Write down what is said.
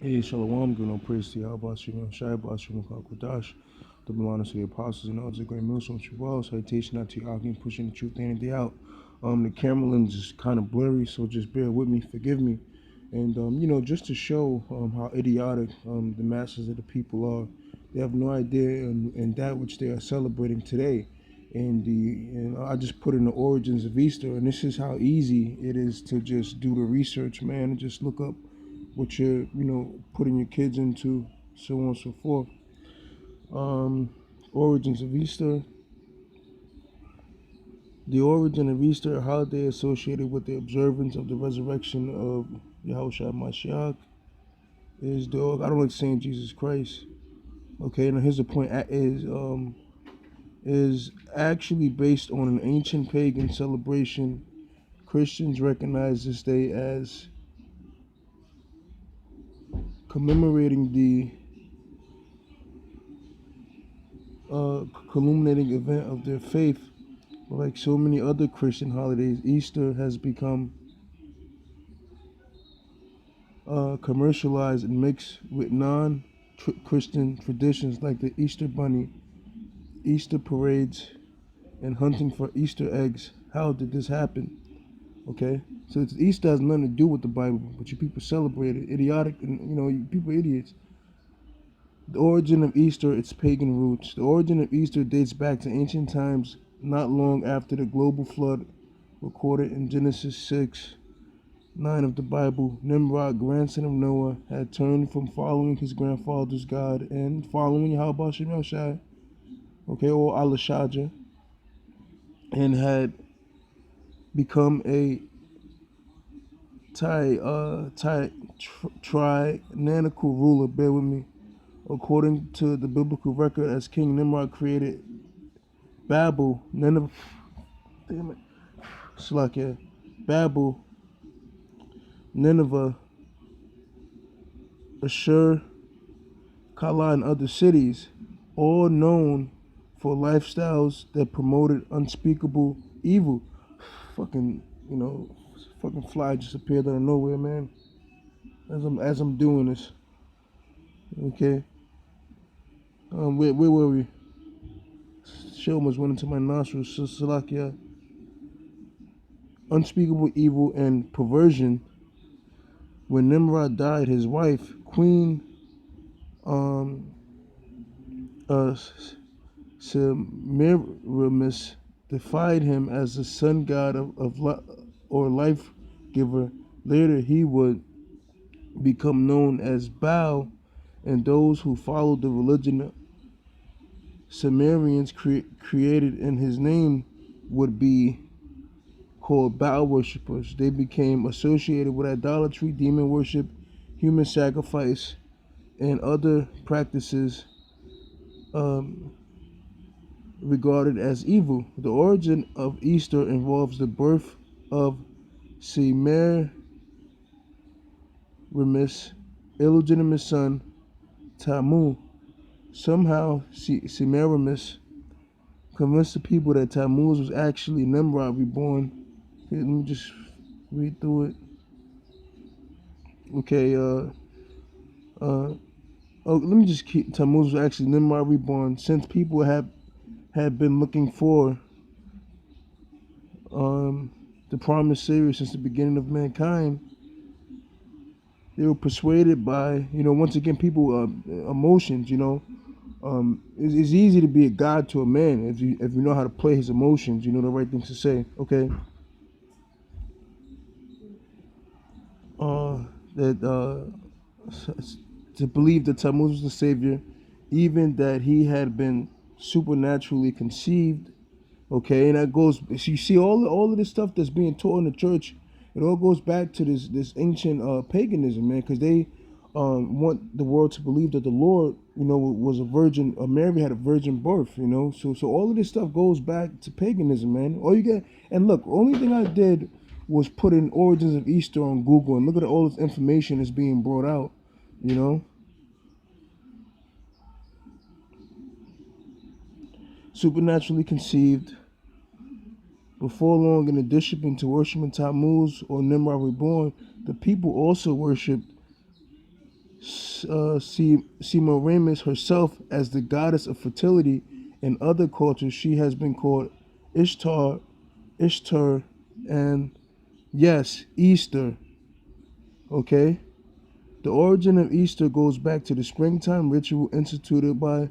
Hey, Shalom, give no praise to Yahweh, Shem, Shai, Bashim, Kakodash, the belongings to the apostles and all the great millstones, Shabbat, citation out to Yakim, pushing the truth in and day out. The camera lens is kind of blurry, so just bear with me, forgive me. And, just to show how idiotic the masses of the people are, they have no idea in that which they are celebrating today. And I just put in the origins of Easter, and this is how easy it is to just do the research, man, and just look up what you're, putting your kids into, so on and so forth. Origins of Easter. The origin of Easter, a holiday associated with the observance of the resurrection of Yahushua Mashiach, is the, I don't like saying Jesus Christ. Okay, now here's the point: is actually based on an ancient pagan celebration. Christians recognize this day as commemorating the culminating event of their faith. Like so many other Christian holidays, Easter has become commercialized and mixed with non-Christian traditions like the Easter Bunny, Easter parades, and hunting for Easter eggs. How did this happen? Okay, so Easter has nothing to do with the Bible, but you people celebrate it. Idiotic, and you people are idiots. The origin of Easter, its pagan roots. The origin of Easter dates back to ancient times, not long after the global flood recorded in Genesis 6:9 of the Bible. Nimrod, grandson of Noah, had turned from following his grandfather's God and following Yahweh Shem Shai, or Alashaja, and had become a tyrannical ruler. Bear with me. According to the biblical record, as King Nimrod created Babel, Nineveh, damn it, Slakia, Babel, Nineveh, Ashur, Kala, and other cities, all known for lifestyles that promoted unspeakable evil. Fucking, fucking fly just appeared out of nowhere, man. As I'm doing this, okay. Where were we? Shell almost went into my nostrils. Salakia. Unspeakable evil and perversion. When Nimrod died, his wife, Queen Semiramis, defied him as the sun god or life giver. Later, he would become known as Baal, and those who followed the religion Sumerians created in his name would be called Baal worshippers. They became associated with idolatry, demon worship, human sacrifice, and other practices regarded as evil. The origin of Easter involves the birth of Semiramis' illegitimate son, Tammuz. Somehow, Semiramis convinced the people that Tammuz was actually Nimrod reborn. Okay, let me just read through it. Okay, let me just keep. Tammuz was actually Nimrod reborn. Since people had been looking for the promised Savior since the beginning of mankind, they were persuaded by, once again, people emotions. It's easy to be a god to a man if you know how to play his emotions. You know the right things to say. Okay. That to believe that Tammuz was the savior, even that he had been supernaturally conceived. Okay, and that goes. You see all of this stuff that's being taught in the church. It all goes back to this ancient paganism, man, because they want the world to believe that the Lord, was a virgin. Mary had a virgin birth, So all of this stuff goes back to paganism, man. All you get, and look, only thing I did was put in origins of Easter on Google, and look at all this information that's being brought out, Supernaturally conceived. Before long, in addition to worshiping Tammuz or Nimrod reborn, the people also worshipped Semiramis herself as the goddess of fertility. In other cultures, she has been called Ishtar, and yes, Easter. Okay? The origin of Easter goes back to the springtime ritual instituted by